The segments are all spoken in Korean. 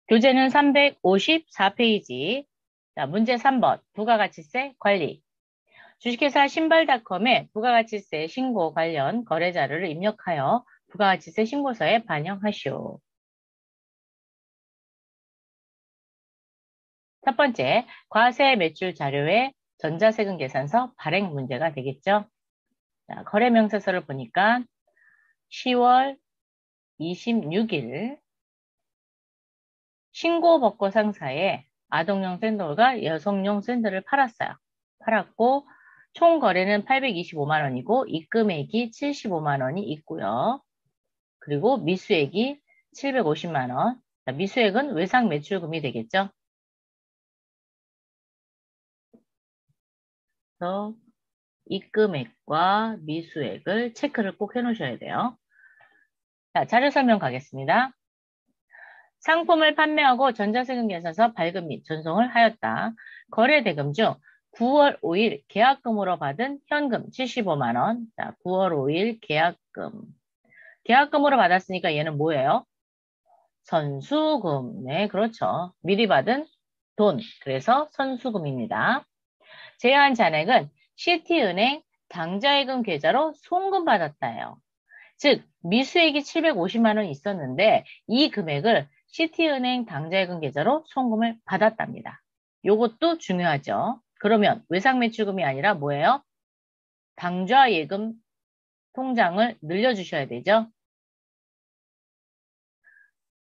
교재는 354페이지. 자, 문제 3번. 부가가치세 관리. 주식회사 신발닷컴에 부가가치세 신고 관련 거래 자료를 입력하여 부가가치세 신고서에 반영하시오. 첫 번째, 과세 매출 자료의 전자세금 계산서 발행 문제가 되겠죠. 자, 거래명세서를 보니까 10월 26일 신고법고 상사에 아동용 샌들과 여성용 샌들을 팔았어요. 팔았고 총 거래는 825만 원이고 입금액이 75만 원이 있고요. 그리고 미수액이 750만 원. 자, 미수액은 외상 매출금이 되겠죠. 그래서 입금액과 미수액을 체크를 꼭 해놓으셔야 돼요. 자, 자료 설명 가겠습니다. 상품을 판매하고 전자세금 계산서 발급 및 전송을 하였다. 거래 대금 중 9월 5일 계약금으로 받은 현금 75만 원. 자, 9월 5일 계약금. 계약금으로 받았으니까 얘는 뭐예요? 선수금. 네, 그렇죠. 미리 받은 돈. 그래서 선수금입니다. 제한 잔액은 시티은행 당좌예금 계좌로 송금받았다예요. 즉 미수액이 750만 원 있었는데 이 금액을 시티은행 당좌예금 계좌로 송금을 받았답니다. 요것도 중요하죠. 그러면 외상매출금이 아니라 뭐예요? 당좌예금 통장을 늘려주셔야 되죠.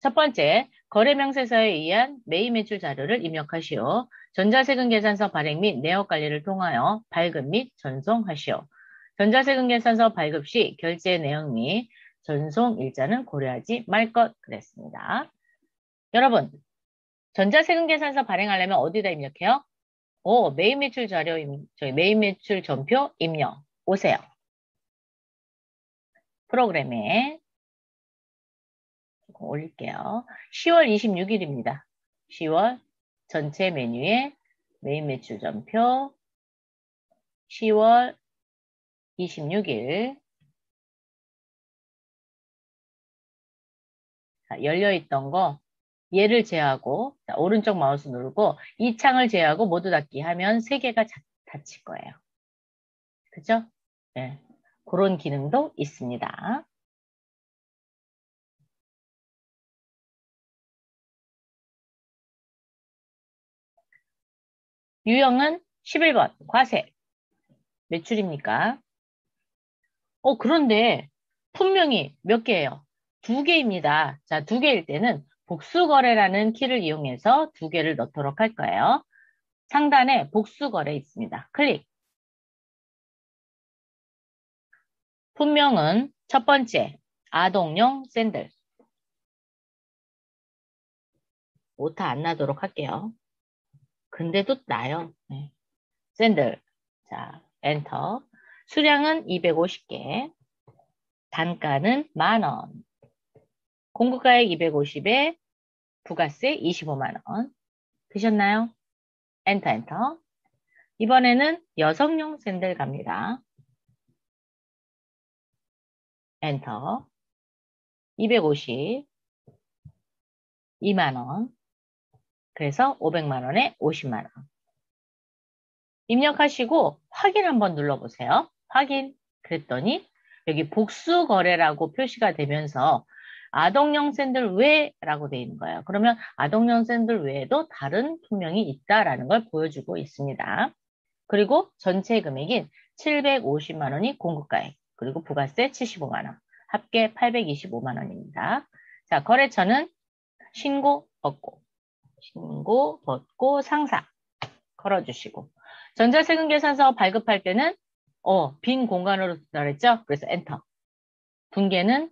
첫 번째, 거래명세서에 의한 매입매출 자료를 입력하시오. 전자세금 계산서 발행 및 내역 관리를 통하여 발급 및 전송하시오. 전자세금 계산서 발급 시 결제 내역 및 전송 일자는 고려하지 말 것 그랬습니다. 여러분, 전자세금 계산서 발행하려면 어디다 입력해요? 매입매출 자료, 매입매출 전표 입력. 오세요. 프로그램에 올릴게요. 10월 26일입니다. 10월 전체 메뉴에 매입매출 전표 10월 26일 열려있던 거 얘를 제하고 자, 오른쪽 마우스 누르고 이 창을 제하고 모두 닫기 하면 3개가 닫힐 거예요. 그죠? 네. 그런 기능도 있습니다. 유형은 11번 과세 매출입니까? 그런데 분명히 몇 개예요? 2개입니다. 자, 2개일 때는 복수거래라는 키를 이용해서 2개를 넣도록 할 거예요. 상단에 복수거래 있습니다. 클릭. 분명은 첫 번째, 아동용 샌들. 오타 안 나도록 할게요. 근데도 나요. 네. 샌들. 자, 엔터. 수량은 250개. 단가는 10,000원. 공급가액 250에 부가세 25만 원. 되셨나요? 엔터, 엔터. 이번에는 여성용 샌들 갑니다. 엔터. 250, 2만 원. 그래서 500만 원에 50만 원. 입력하시고 확인 한번 눌러보세요. 확인. 그랬더니 여기 복수거래라고 표시가 되면서 아동용 샌들 외라고 되어 있는 거예요. 그러면 아동용 샌들 외에도 다른 품명이 있다라는 걸 보여주고 있습니다. 그리고 전체 금액인 750만 원이 공급가액, 그리고 부가세 75만 원, 합계 825만 원입니다. 자, 거래처는 신고 벗고 상사 걸어주시고 전자세금 계산서 발급할 때는 빈 공간으로 쓴다 그랬죠? 그래서 엔터. 분계는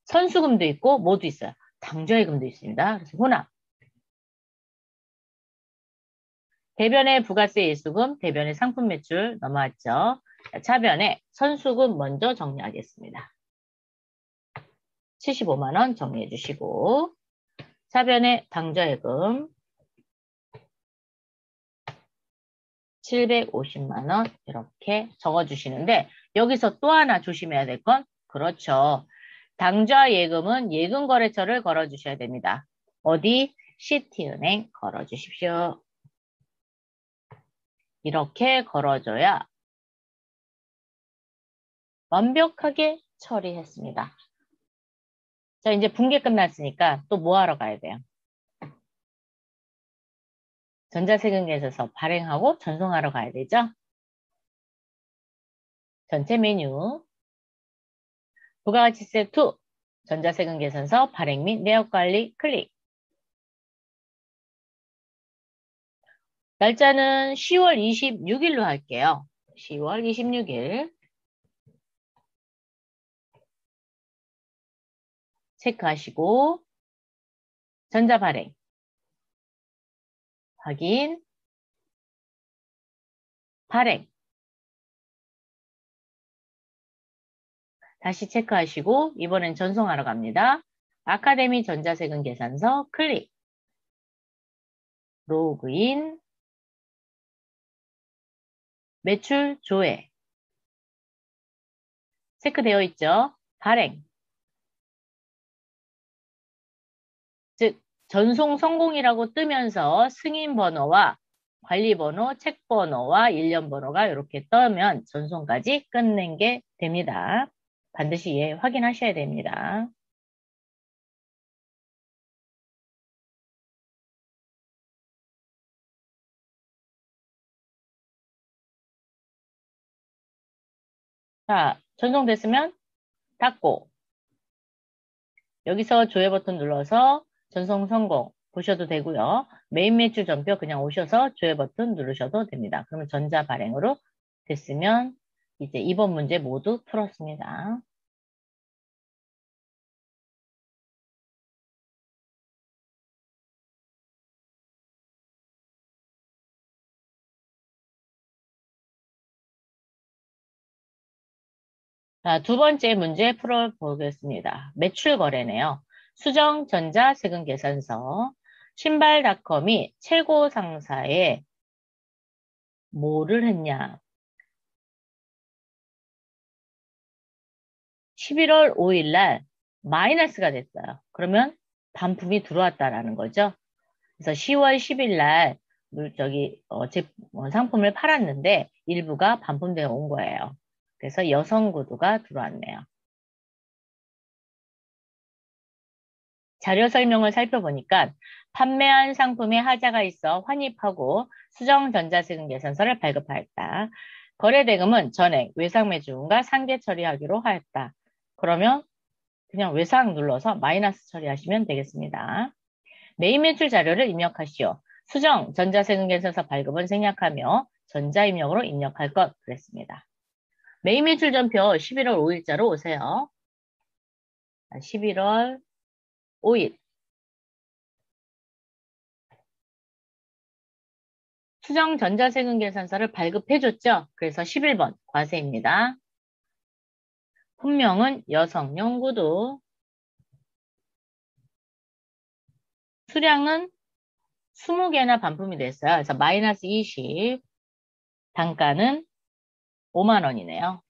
선수금도 있고 뭐도 있어요. 당좌예금도 있습니다. 그래서 혼합. 대변의 부가세 일수금, 대변의 상품 매출 넘어왔죠. 차변에 선수금 먼저 정리하겠습니다. 75만 원 정리해 주시고 차변에 당좌예금 750만 원 이렇게 적어주시는데 여기서 또 하나 조심해야 될 건 그렇죠. 당좌예금은 예금거래처를 걸어주셔야 됩니다. 어디? 시티은행 걸어주십시오. 이렇게 걸어줘야 완벽하게 처리했습니다. 자, 이제 분계 끝났으니까 또 뭐 하러 가야 돼요? 전자세금계에서 발행하고 전송하러 가야 되죠? 전체 메뉴 부가가치세 2 전자세금 계산서 발행 및 내역 관리 클릭. 날짜는 10월 26일로 할게요. 10월 26일. 체크하시고 전자 발행 확인 발행 다시 체크하시고 이번엔 전송하러 갑니다. 아카데미 전자세금 계산서 클릭 로그인 매출 조회 체크되어 있죠? 발행 즉 전송 성공이라고 뜨면서 승인 번호와 관리 번호, 책 번호와 일련 번호가 이렇게 뜨면 전송까지 끝낸 게 됩니다. 반드시 예, 확인하셔야 됩니다. 자, 전송됐으면 닫고 여기서 조회 버튼 눌러서 전송 성공 보셔도 되고요. 메인 매출 전표 그냥 오셔서 조회 버튼 누르셔도 됩니다. 그러면 전자 발행으로 됐으면 이제 이번 문제 모두 풀었습니다. 자, 두 번째 문제 풀어보겠습니다. 매출 거래네요. 수정 전자 세금 계산서 신발닷컴이 최고 상사에 뭐를 했냐? 11월 5일 날 마이너스가 됐어요. 그러면 반품이 들어왔다라는 거죠. 그래서 10월 10일 날 상품을 팔았는데 일부가 반품되어 온 거예요. 그래서 여성 구두가 들어왔네요. 자료 설명을 살펴보니까 판매한 상품에 하자가 있어 환입하고 수정 전자세금 계산서를 발급하였다. 거래대금은 전액 외상매주금과 상계 처리하기로 하였다. 그러면 그냥 외상 눌러서 마이너스 처리하시면 되겠습니다. 메인 매출 자료를 입력하시오. 수정 전자세금 계산서 발급은 생략하며 전자입력으로 입력할 것 그랬습니다. 메인 매출 전표 11월 5일자로 오세요. 11월 5일 수정 전자세금 계산서를 발급해줬죠. 그래서 11번 과세입니다. 품명은 여성용 구두. 수량은 20개나 반품이 됐어요. 그래서 마이너스 20. 단가는 5만 원이네요.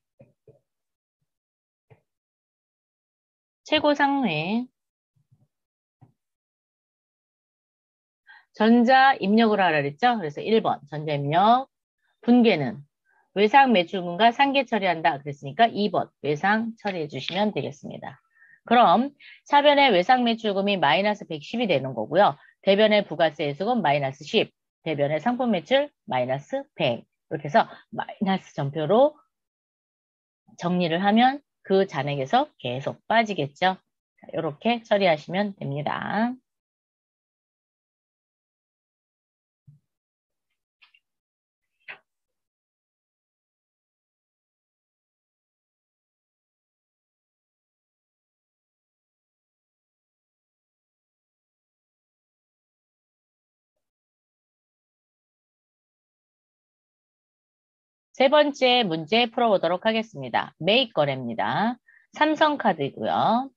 최고 상회. 전자 입력을 하라 그랬죠. 그래서 1번 전자 입력. 분계는 외상 매출금과 상계 처리한다 그랬으니까 2번 외상 처리해 주시면 되겠습니다. 그럼 차변의 외상 매출금이 마이너스 110이 되는 거고요. 대변의 부가세 수금 마이너스 10, 대변의 상품 매출 마이너스 100 이렇게 해서 마이너스 전표로 정리를 하면 그 잔액에서 계속 빠지겠죠. 이렇게 처리하시면 됩니다. 세 번째 문제 풀어보도록 하겠습니다. 매입 거래입니다. 삼성카드이고요.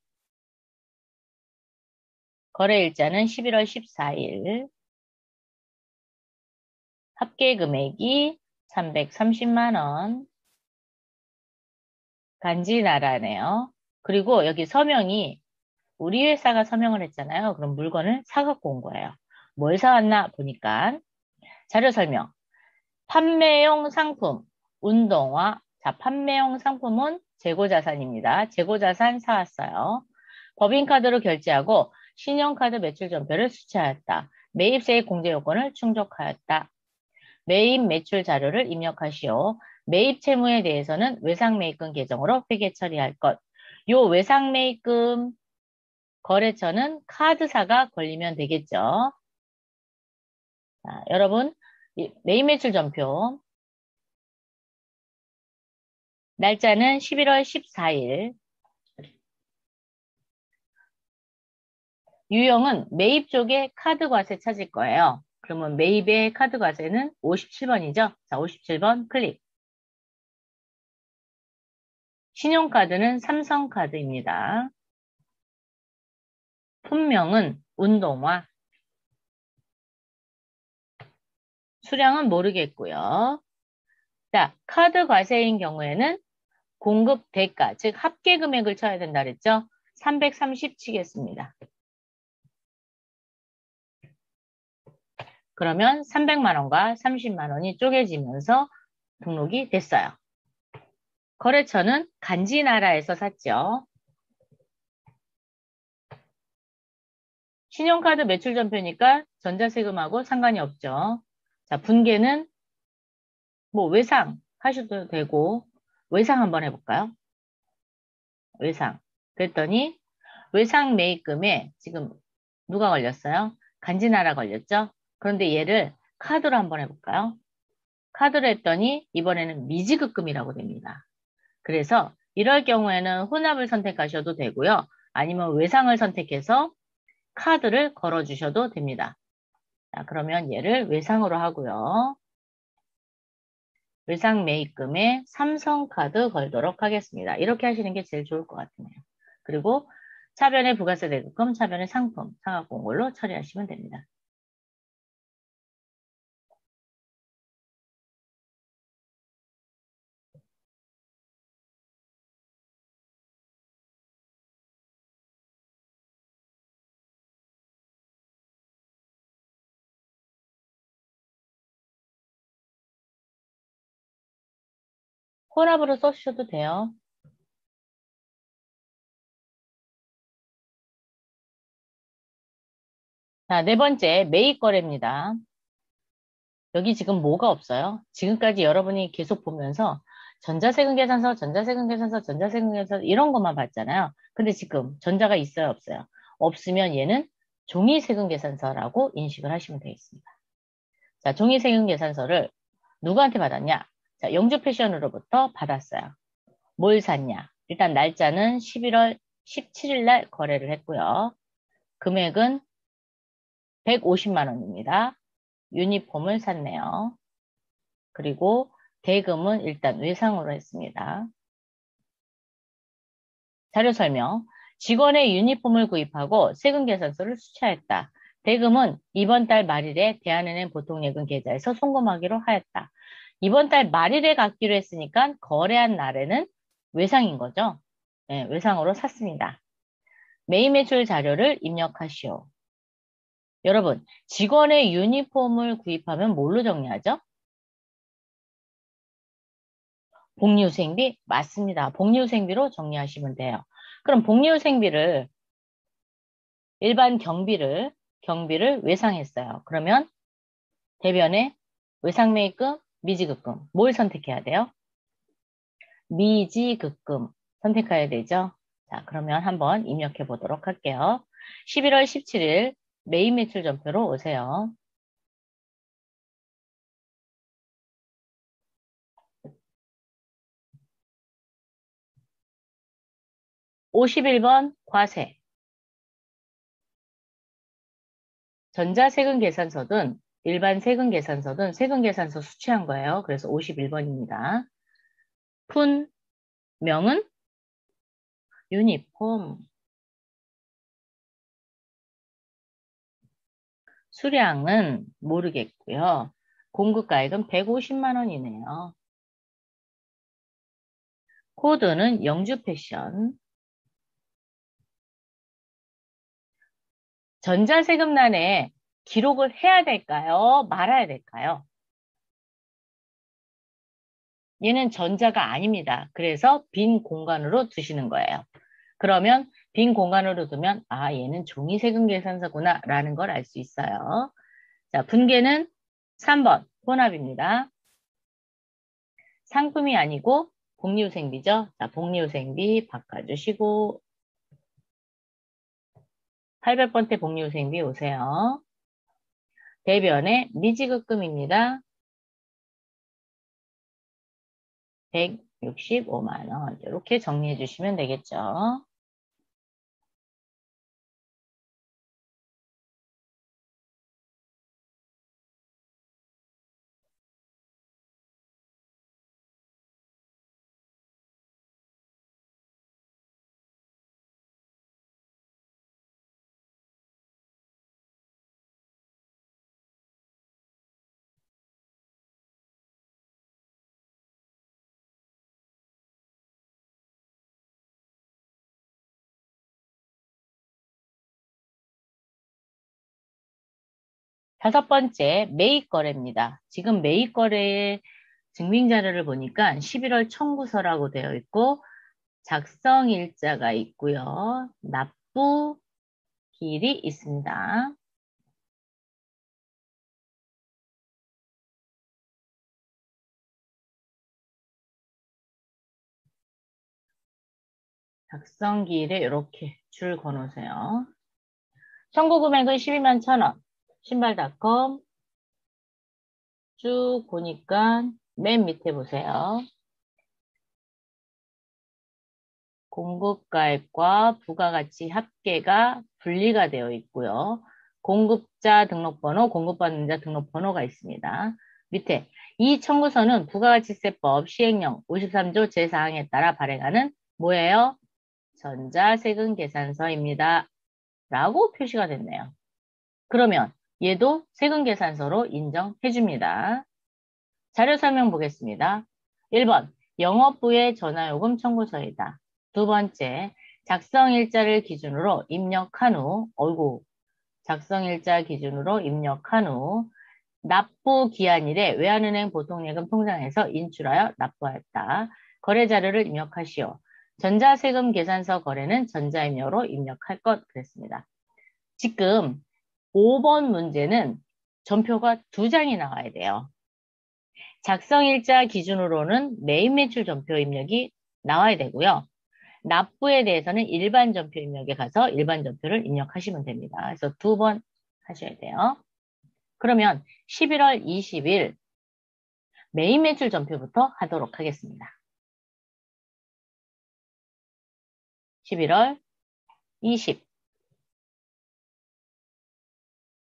거래 일자는 11월 14일. 합계 금액이 330만 원. 간지 나라네요. 그리고 여기 서명이 우리 회사가 서명을 했잖아요. 그럼 물건을 사갖고 온 거예요. 뭘 사왔나 보니까 자료 설명. 판매용 상품, 운동화. 자, 판매용 상품은 재고자산입니다. 재고자산 사왔어요. 법인카드로 결제하고 신용카드 매출전표를 수취하였다. 매입세액 공제 요건을 충족하였다. 매입 매출 자료를 입력하시오. 매입 채무에 대해서는 외상매입금 계정으로 회계 처리할 것. 요 외상매입금 거래처는 카드사가 걸리면 되겠죠. 자, 여러분, 매입 매출 전표. 날짜는 11월 14일. 유형은 매입 쪽에 카드 과세 찾을 거예요. 그러면 매입의 카드 과세는 57번이죠. 자, 57번 클릭. 신용카드는 삼성카드입니다. 품명은 운동화. 수량은 모르겠고요. 자, 카드 과세인 경우에는 공급 대가, 즉 합계 금액을 쳐야 된다 그랬죠? 330 치겠습니다. 그러면 300만 원과 30만 원이 쪼개지면서 등록이 됐어요. 거래처는 간지나라에서 샀죠. 신용카드 매출 전표니까 전자세금하고 상관이 없죠. 자, 분계는 뭐 외상 하셔도 되고 외상 한번 해볼까요? 외상. 그랬더니 외상 매입금에 지금 누가 걸렸어요? 간지나라 걸렸죠? 그런데 얘를 카드로 한번 해볼까요? 카드로 했더니 이번에는 미지급금이라고 됩니다. 그래서 이럴 경우에는 혼합을 선택하셔도 되고요. 아니면 외상을 선택해서 카드를 걸어주셔도 됩니다. 자, 그러면 얘를 외상으로 하고요. 외상 매입금에 삼성카드 걸도록 하겠습니다. 이렇게 하시는 게 제일 좋을 것 같네요. 그리고 차변의 부가세 대금금, 차변의 상품, 사갖고 온 걸로 처리하시면 됩니다. 혼합으로 써주셔도 돼요. 자, 네 번째, 매입거래입니다. 여기 지금 뭐가 없어요? 지금까지 여러분이 계속 보면서 전자세금계산서, 전자세금계산서, 전자세금계산서 이런 것만 봤잖아요. 근데 지금 전자가 있어요, 없어요? 없으면 얘는 종이세금계산서라고 인식을 하시면 되겠습니다. 자, 종이세금계산서를 누구한테 받았냐? 자, 영주패션으로부터 받았어요. 뭘 샀냐? 일단 날짜는 11월 17일 날 거래를 했고요. 금액은 150만 원입니다. 유니폼을 샀네요. 그리고 대금은 일단 외상으로 했습니다. 자료 설명. 직원의 유니폼을 구입하고 세금 계산서를 수취하였다. 대금은 이번 달 말일에 대한은행 보통예금 계좌에서 송금하기로 하였다. 이번 달 말일에 갚기로 했으니까 거래한 날에는 외상인 거죠. 네, 외상으로 샀습니다. 매입 매출 자료를 입력하시오. 여러분, 직원의 유니폼을 구입하면 뭘로 정리하죠? 복리후생비? 맞습니다. 복리후생비로 정리하시면 돼요. 그럼 복리후생비를 일반 경비를 외상했어요. 그러면 대변에 외상매입금, 미지급금 뭘 선택해야 돼요? 미지급금 선택해야 되죠. 자, 그러면 한번 입력해 보도록 할게요. 11월 17일 매입 매출 전표로 오세요. 51번 과세. 전자세금 계산서든 일반 세금 계산서든 세금 계산서 수취한 거예요. 그래서 51번입니다. 품명은 유니폼. 수량은 모르겠고요. 공급가액은 150만 원이네요. 코드는 영주패션. 전자세금란에 기록을 해야 될까요? 말아야 될까요? 얘는 전자가 아닙니다. 그래서 빈 공간으로 두시는 거예요. 그러면 빈 공간으로 두면 아 얘는 종이세금계산서구나 라는 걸 알 수 있어요. 자, 분계는 3번 혼합입니다. 상품이 아니고 복리후생비죠. 자, 복리후생비 바꿔주시고 800번째 복리후생비 오세요. 대변에 미지급금입니다. 165만 원 이렇게 정리해 주시면 되겠죠. 다섯 번째 매입거래입니다. 지금 매입거래의 증빙자료를 보니까 11월 청구서라고 되어 있고 작성일자가 있고요. 납부기일이 있습니다. 작성기일에 이렇게 줄 거놓으세요. 청구 금액은 12만 1,000원. 신발닷컴 쭉 보니까 맨 밑에 보세요. 공급가액과 부가가치 합계가 분리가 되어 있고요. 공급자 등록번호, 공급받는 자 등록번호가 있습니다. 밑에 이 청구서는 부가가치세법 시행령 53조 제4항에 따라 발행하는 뭐예요? 전자세금계산서입니다. 라고 표시가 됐네요. 그러면 얘도 세금계산서로 인정해줍니다. 자료 설명 보겠습니다. 1번 영업부의 전화요금 청구서이다. 두 번째 작성일자를 기준으로 입력한 후 작성일자 기준으로 입력한 후 납부기한일에 외환은행 보통예금 통장에서 인출하여 납부하였다. 거래자료를 입력하시오. 전자세금 계산서 거래는 전자입력으로 입력할 것 그랬습니다. 지금 5번 문제는 전표가 2장이 나와야 돼요. 작성일자 기준으로는 매입 매출 전표 입력이 나와야 되고요. 납부에 대해서는 일반 전표 입력에 가서 일반 전표를 입력하시면 됩니다. 그래서 2번 하셔야 돼요. 그러면 11월 20일 매입 매출 전표부터 하도록 하겠습니다. 11월 20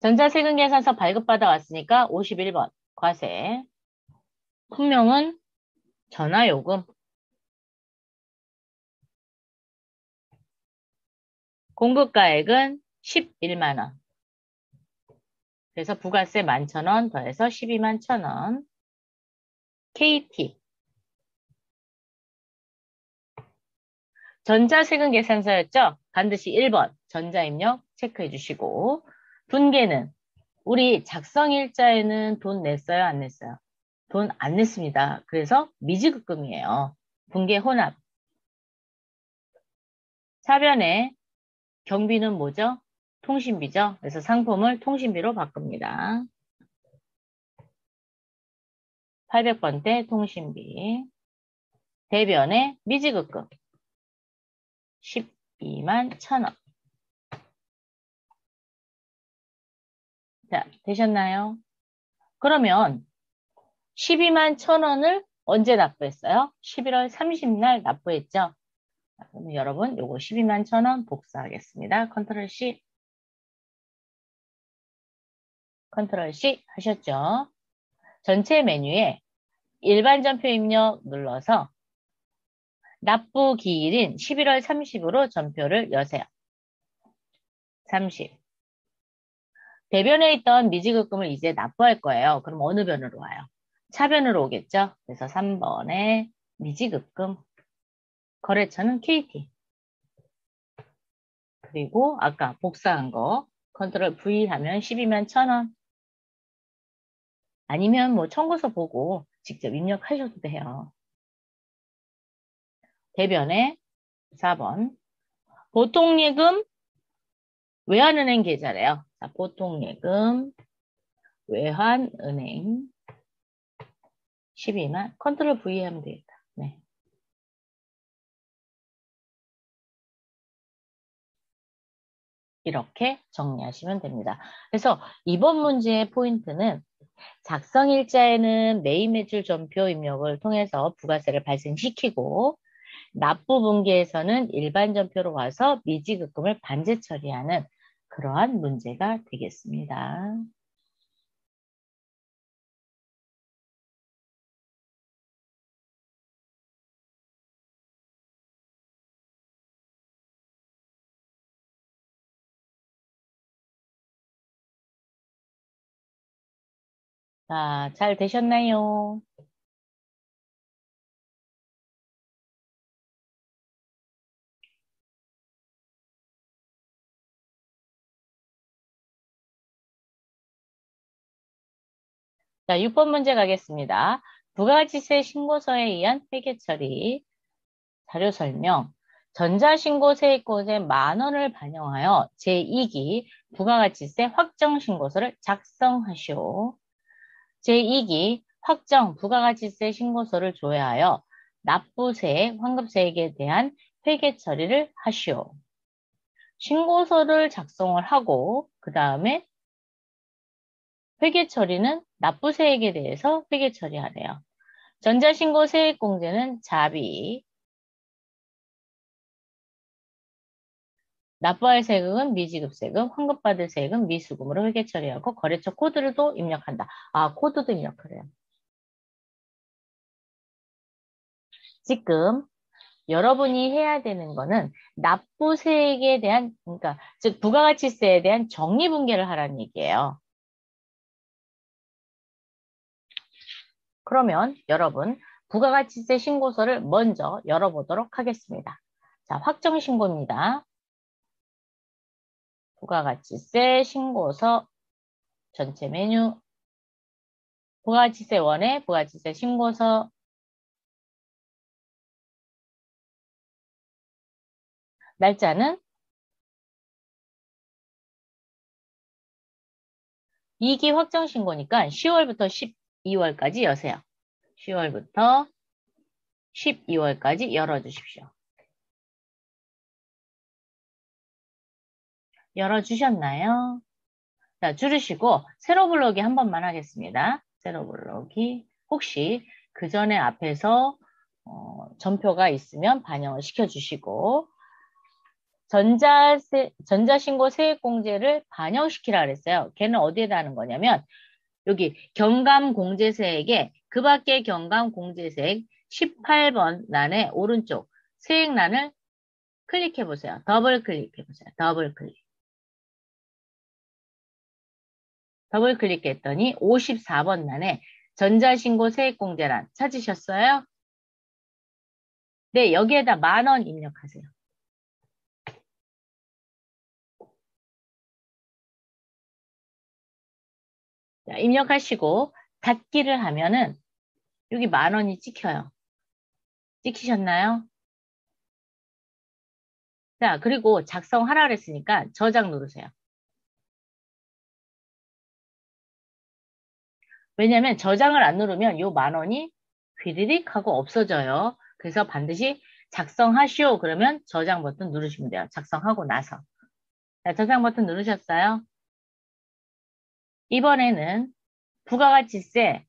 전자세금계산서 발급받아 왔으니까 51번 과세 품명은 전화요금 공급가액은 11만원 그래서 부가세 11,000원 더해서 12만 1,000원 KT 전자세금 계산서였죠? 반드시 1번 전자입력 체크해 주시고 분계는 우리 작성일자에는 돈 냈어요? 안 냈어요? 돈 안 냈습니다. 그래서 미지급금이에요. 분계 혼합. 사변에 경비는 뭐죠? 통신비죠? 그래서 상품을 통신비로 바꿉니다. 800번대 통신비. 대변에 미지급금. 12만 1,000원. 자, 되셨나요? 그러면 12만 1,000원을 언제 납부했어요? 11월 30날 납부했죠? 자, 그러면 여러분 요거 12만 1,000원 복사하겠습니다. 컨트롤 C. 컨트롤 C 하셨죠? 전체 메뉴에 일반 전표 입력 눌러서 납부 기일인 11월 30으로 전표를 여세요. 30. 대변에 있던 미지급금을 이제 납부할 거예요. 그럼 어느 변으로 와요? 차변으로 오겠죠? 그래서 3번에 미지급금. 거래처는 KT. 그리고 아까 복사한 거 컨트롤 V 하면 10이면 1,000원. 아니면 뭐 청구서 보고 직접 입력하셔도 돼요. 대변에 4번. 보통예금 외환은행 계좌래요. 자, 보통예금 외환은행 12만 컨트롤 V 하면 되겠다. 네. 이렇게 정리하시면 됩니다. 그래서 이번 문제의 포인트는 작성일자에는 매입 매출 전표 입력을 통해서 부가세를 발생시키고 납부분기에서는 일반 전표로 와서 미지급금을 반제 처리하는 그러한 문제가 되겠습니다. 자, 잘 되셨나요? 자, 6번 문제 가겠습니다. 부가가치세 신고서에 의한 회계 처리, 자료 설명, 전자신고 세액공제 10,000원을 반영하여 제2기 부가가치세 확정신고서를 작성하시오. 제2기 확정 부가가치세 신고서를 조회하여 납부세, 환급세액에 대한 회계 처리를 하시오. 신고서를 작성을 하고 그 다음에 회계 처리는 납부세액에 대해서 회계 처리하래요. 전자신고 세액공제는 자비, 납부할 세금은 미지급세금, 환급받을 세금 미수금으로 회계 처리하고 거래처 코드를 또 입력한다. 아, 코드도 입력을 해요. 지금 여러분이 해야 되는 거는 납부세액에 대한, 그러니까 즉 부가가치세에 대한 정리분계를 하라는 얘기예요. 그러면 여러분 부가가치세 신고서를 먼저 열어보도록 하겠습니다. 자, 확정신고입니다. 부가가치세 신고서 전체 메뉴, 부가가치세 원의 부가가치세 신고서, 날짜는 2기 확정신고니까 10월부터 12월까지 여세요. 10월부터 12월까지 열어주십시오. 열어주셨나요? 자, 줄이시고 세로 블록이 한 번만 하겠습니다. 세로 블록이 혹시 그 전에 앞에서 전표가 있으면 반영을 시켜주시고 전자신고 세액공제를 반영시키라 그랬어요. 걔는 어디에다 하는 거냐면 여기 경감공제세액에 그 밖에 경감공제세액 18번 란의 오른쪽 세액란을 클릭해 보세요. 더블 클릭해 보세요. 더블 클릭. 더블 클릭했더니 54번 란에 전자신고 세액공제란 찾으셨어요? 네, 여기에다 10,000원 입력하세요. 자, 입력하시고 닫기를 하면은 여기 10,000원이 찍혀요. 찍히셨나요? 자, 그리고 작성하라 그랬으니까 저장 누르세요. 왜냐면 저장을 안 누르면 요 10,000원이 휘리릭 하고 없어져요. 그래서 반드시 작성하시오. 그러면 저장 버튼 누르시면 돼요. 작성하고 나서. 자, 저장 버튼 누르셨어요? 이번에는 부가가치세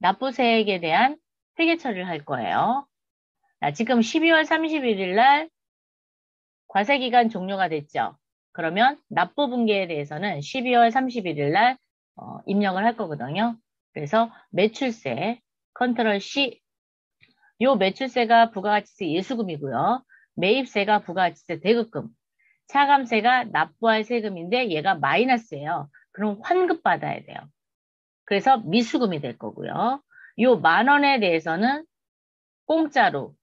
납부세액에 대한 회계 처리를 할 거예요. 자, 지금 12월 31일 날 과세기간 종료가 됐죠. 그러면 납부분기에 대해서는 12월 31일 날 입력을 할 거거든요. 그래서 매출세 컨트롤 C, 요 매출세가 부가가치세 예수금이고요. 매입세가 부가가치세 대급금, 차감세가 납부할 세금인데 얘가 마이너스예요. 그럼 환급받아야 돼요. 그래서 미수금이 될 거고요. 요 10,000원에 대해서는 공짜로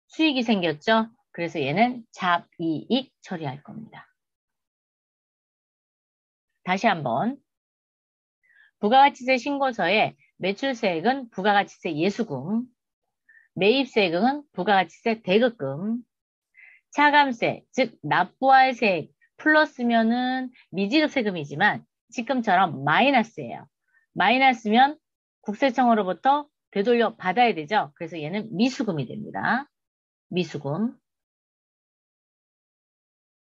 수익이 생겼죠. 그래서 얘는 잡이익 처리할 겁니다. 다시 한번. 부가가치세 신고서에 매출세액은 부가가치세 예수금, 매입세액은 부가가치세 대급금, 차감세, 즉 납부할 세액 플러스면은 미지급 세금이지만 지금처럼 마이너스예요. 마이너스면 국세청으로부터 되돌려 받아야 되죠. 그래서 얘는 미수금이 됩니다. 미수금.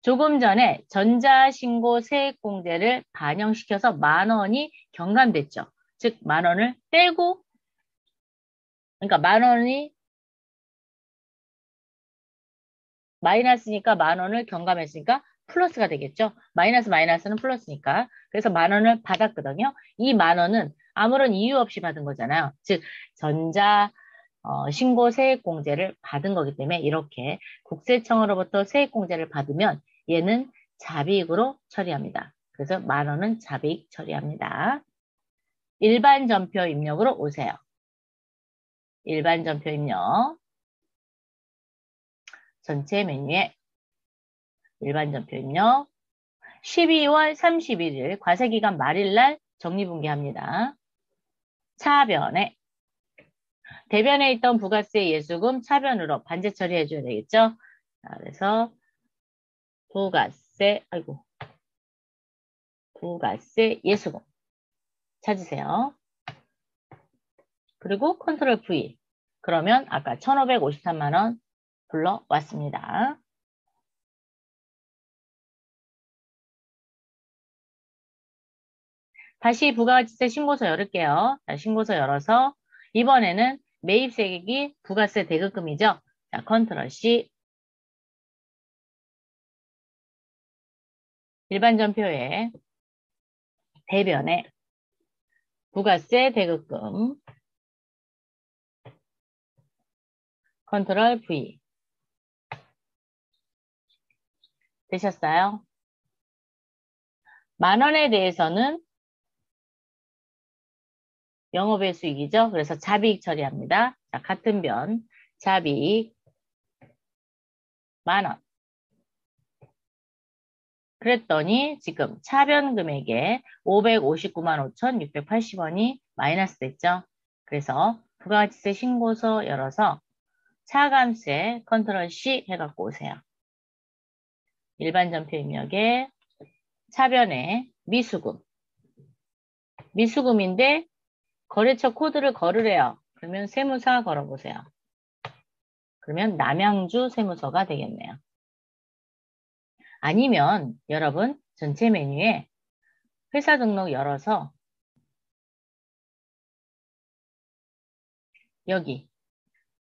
조금 전에 전자신고 세액공제를 반영시켜서 10,000원이 경감됐죠. 즉 10,000원을 떼고, 그러니까 10,000원이 마이너스니까 10,000원을 경감했으니까 플러스가 되겠죠. 마이너스는 플러스니까. 그래서 10,000원을 받았거든요. 이 10,000원은 아무런 이유 없이 받은 거잖아요. 즉 전자 신고 세액공제를 받은 거기 때문에 이렇게 국세청으로부터 세액공제를 받으면 얘는 잡이익으로 처리합니다. 그래서 10,000원은 잡이익 처리합니다. 일반 전표 입력으로 오세요. 일반 전표 입력. 전체 메뉴에 일반 전표 입력. 12월 31일 과세기간 말일날 정리분기합니다. 차변에 대변에 있던 부가세 예수금 차변으로 반제 처리해 줘야 되겠죠. 자, 그래서 부가세 예수금 찾으세요. 그리고 컨트롤 V. 그러면 아까 1,553만 원 불러왔습니다. 다시 부가가치세 신고서 열을게요. 자, 신고서 열어서 이번에는 매입세액이 부가세 대급금이죠. 자, 컨트롤 C. 일반 전표에 대변에 부가세 대급금 컨트롤 V. 되셨어요? 10,000원에 대해서는 영업의 수익이죠. 그래서 잡이익 처리합니다. 자, 같은 변 잡이익 10,000원. 그랬더니 지금 차변 금액에 559만 5,680원이 마이너스 됐죠. 그래서 부가가치세 신고서 열어서 차감세 컨트롤 C 해갖고 오세요. 일반 전표 입력에 차변에 미수금. 미수금인데 거래처 코드를 걸으래요. 그러면 세무사 걸어보세요. 그러면 남양주 세무서가 되겠네요. 아니면 여러분 전체 메뉴에 회사 등록 열어서 여기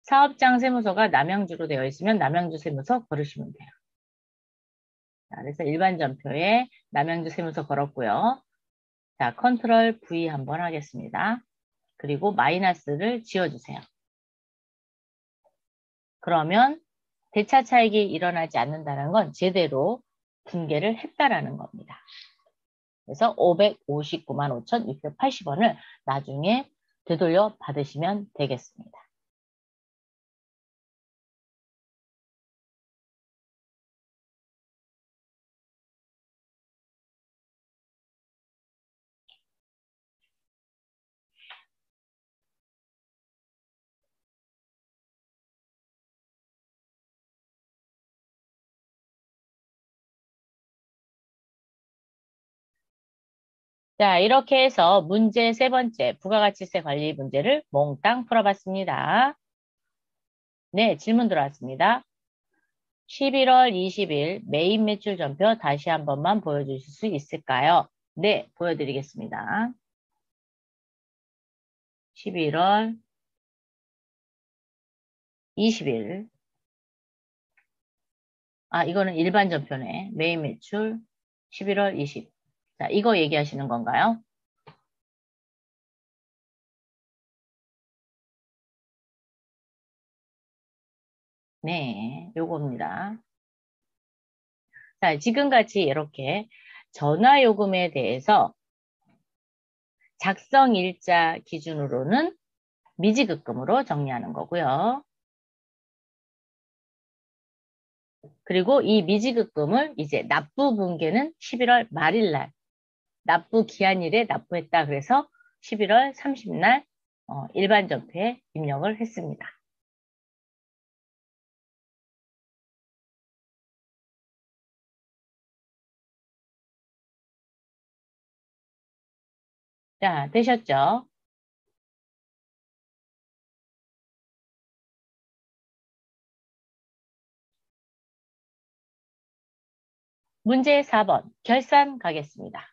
사업장 세무서가 남양주로 되어 있으면 남양주 세무서 걸으시면 돼요. 자, 그래서 일반 전표에 남양주 세무서 걸었고요. 자, 컨트롤 V 한번 하겠습니다. 그리고 마이너스를 지워주세요. 그러면 대차 차익이 일어나지 않는다는 건 제대로 분계를 했다라는 겁니다. 그래서 559만 5,680원을 나중에 되돌려 받으시면 되겠습니다. 자, 이렇게 해서 문제 세 번째 부가가치세 관리 문제를 몽땅 풀어봤습니다. 네, 질문 들어왔습니다. 11월 20일 매입 매출 전표 다시 한 번만 보여주실 수 있을까요? 네, 보여드리겠습니다. 11월 20일. 아, 이거는 일반 전표네. 매입 매출 11월 20. 자, 이거 얘기하시는 건가요? 네, 요겁니다. 자, 지금같이 이렇게 전화요금에 대해서 작성일자 기준으로는 미지급금으로 정리하는 거고요. 그리고 이 미지급금을 이제 납부 분계는 11월 말일 날 납부 기한일에 납부했다. 그래서 11월 30날 일반 전표에 입력을 했습니다. 자, 되셨죠? 문제 4번 결산 가겠습니다.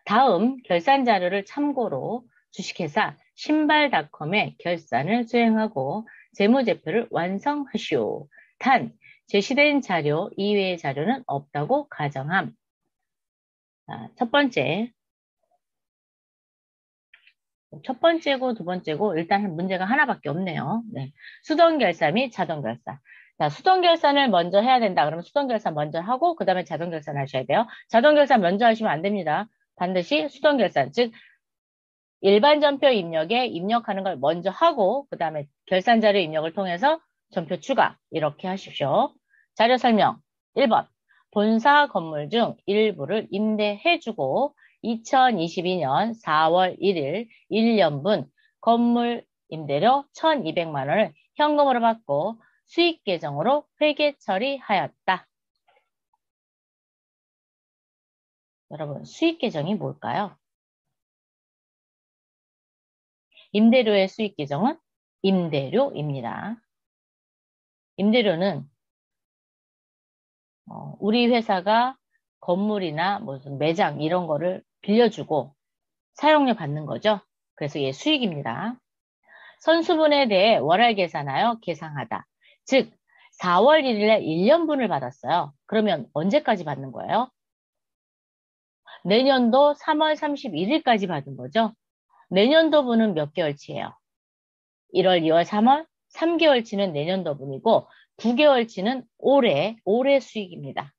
다음 결산 자료를 참고로 주식회사 신발닷컴의 결산을 수행하고 재무제표를 완성하시오. 단, 제시된 자료 이외의 자료는 없다고 가정함. 자, 첫 번째고 두 번째고 일단 문제가 하나밖에 없네요. 네. 수동결산 및 자동결산. 자, 수동결산을 먼저 해야 된다. 그러면 수동결산 먼저 하고 그 다음에 자동결산 하셔야 돼요. 자동결산 먼저 하시면 안 됩니다. 반드시 수동결산, 즉 일반 전표 입력에 입력하는 걸 먼저 하고 그 다음에 결산자료 입력을 통해서 전표 추가 이렇게 하십시오. 자료 설명 1번 본사 건물 중 일부를 임대해주고 2022년 4월 1일 1년분 건물 임대료 1,200만 원을 현금으로 받고 수익 계정으로 회계 처리하였다. 여러분 수익 계정이 뭘까요? 임대료의 수익 계정은 임대료입니다. 임대료는 우리 회사가 건물이나 무슨 매장 이런 거를 빌려주고 사용료 받는 거죠. 그래서 얘 수익입니다. 선수분에 대해 월할 계산하여 계상하다. 즉 4월 1일에 1년분을 받았어요. 그러면 언제까지 받는 거예요? 내년도 3월 31일까지 받은 거죠. 내년도분은 몇 개월치예요? 1월, 2월, 3월? 3개월치는 내년도분이고 9개월치는 올해 수익입니다.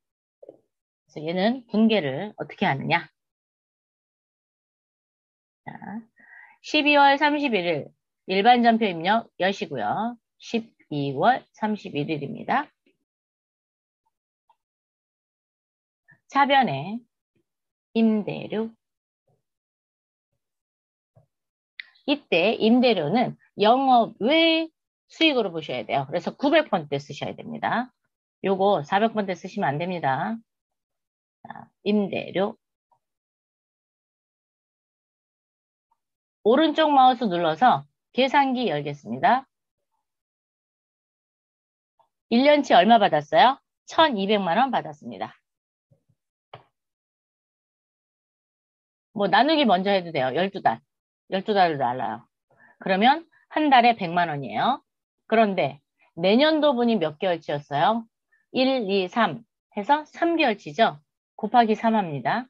그래서 얘는 분계를 어떻게 하느냐? 자, 12월 31일 일반 전표 입력 여시고요. 12월 31일입니다. 차변에 임대료. 이때 임대료는 영업 외 수익으로 보셔야 돼요. 그래서 900번대 쓰셔야 됩니다. 요거 400번대 쓰시면 안 됩니다. 자, 임대료. 오른쪽 마우스 눌러서 계산기 열겠습니다. 1년치 얼마 받았어요? 1,200만 원 받았습니다. 뭐 나누기 먼저 해도 돼요. 12달. 12달로 날라요. 그러면 한 달에 100만 원이에요. 그런데 내년도분이 몇 개월치였어요? 1, 2, 3 해서 3개월치죠? 곱하기 3 합니다.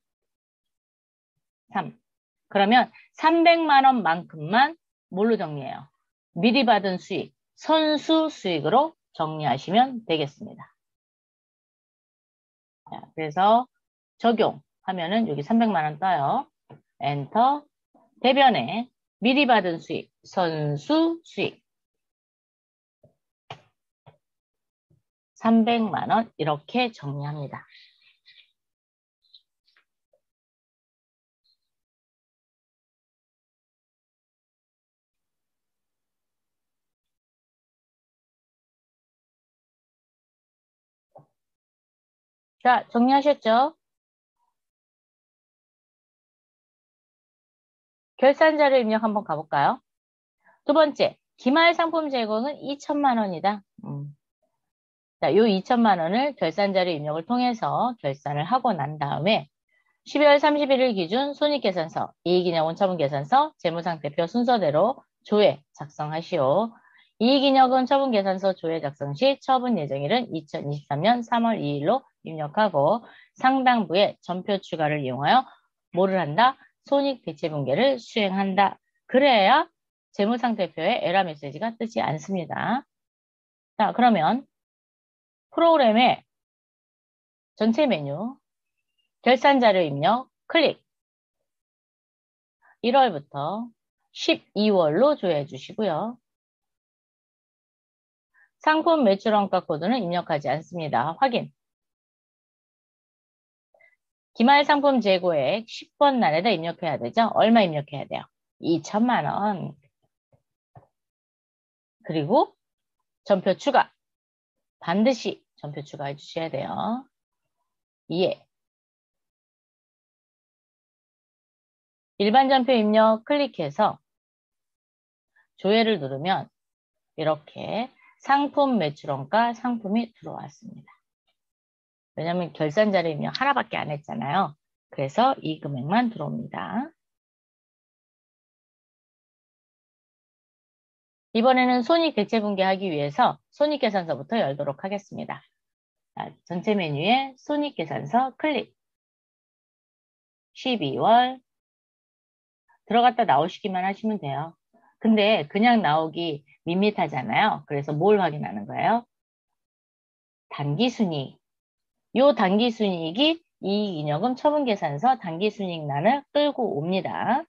3. 그러면 300만 원만큼만 뭘로 정리해요? 미리 받은 수익, 선수 수익으로 정리하시면 되겠습니다. 자, 그래서 적용하면은 여기 300만 원 떠요. 엔터. 대변에 미리 받은 수익, 선수 수익 300만 원 이렇게 정리합니다. 자, 정리하셨죠? 결산자료 입력 한번 가볼까요? 두 번째, 기말 상품 제공은 2천만 원이다. 자, 요 2천만 원을 결산자료 입력을 통해서 결산을 하고 난 다음에 12월 31일 기준 손익계산서, 이익인여금 처분계산서, 재무상태표 순서대로 조회 작성하시오. 이익인여금 처분계산서 조회 작성 시 처분 예정일은 2023년 3월 2일로 입력하고 상당부의 전표 추가를 이용하여 뭐를 한다? 손익대체분계를 수행한다. 그래야 재무상태표에 에러 메시지가 뜨지 않습니다. 자, 그러면 프로그램의 전체 메뉴 결산자료 입력 클릭 1월부터 12월로 조회해 주시고요. 상품 매출 원가 코드는 입력하지 않습니다. 확인. 기말 상품 재고액 10번 난에다 입력해야 되죠? 얼마 입력해야 돼요? 2천만 원. 그리고 전표 추가. 반드시 전표 추가해 주셔야 돼요. 이해. 일반 전표 입력 클릭해서 조회를 누르면 이렇게 상품 매출원가 상품이 들어왔습니다. 왜냐하면 결산 자료 입력 하나밖에 안 했잖아요. 그래서 이 금액만 들어옵니다. 이번에는 손익대체분계하기 위해서 손익계산서부터 열도록 하겠습니다. 자, 전체 메뉴에 손익계산서 클릭. 12월 들어갔다 나오시기만 하시면 돼요. 근데 그냥 나오기 밋밋하잖아요. 그래서 뭘 확인하는 거예요? 단기순이익. 요 단기순이익이 이익잉여금 처분계산서 단기순이익란을 끌고 옵니다.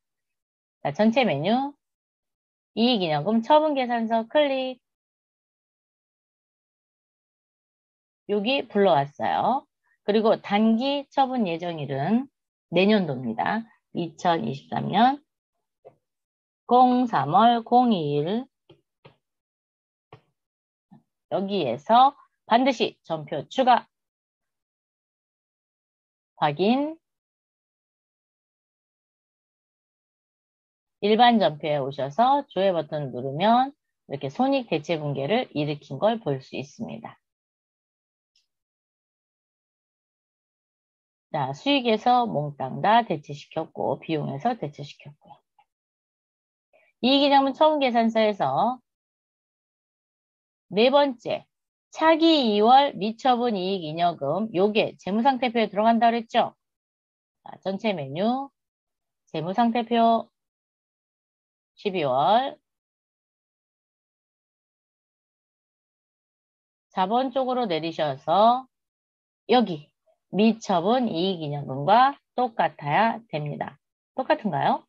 자, 전체 메뉴 이익잉여금 처분계산서 클릭. 여기 불러왔어요. 그리고 단기 처분 예정일은 내년도입니다. 2023년 03월 02일 여기에서 반드시 전표 추가 확인 일반 전표에 오셔서 조회 버튼을 누르면 이렇게 손익 대체 붕괴를 일으킨 걸 볼 수 있습니다. 자, 수익에서 몽땅 다 대체시켰고 비용에서 대체시켰고요. 이익잉여금 처분계산서에서 네 번째 차기 2월 미처분 이익잉여금 요게 재무상태표에 들어간다 그랬죠? 자, 전체 메뉴 재무상태표 12월 4번 쪽으로 내리셔서 여기 미처분 이익잉여금과 똑같아야 됩니다. 똑같은가요?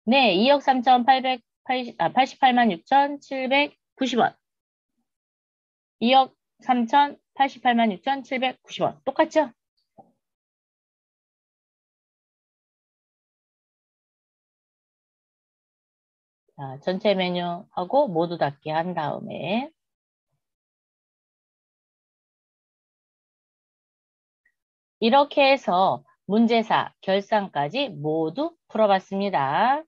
네, 2억 3,888만 6,790원. 2억 3,088만 6,790원. 똑같죠? 자, 전체 메뉴하고 모두 닫기 한 다음에 이렇게 해서 문제사, 결산까지 모두 풀어봤습니다.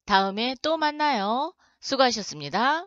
다음에 또 만나요. 수고하셨습니다.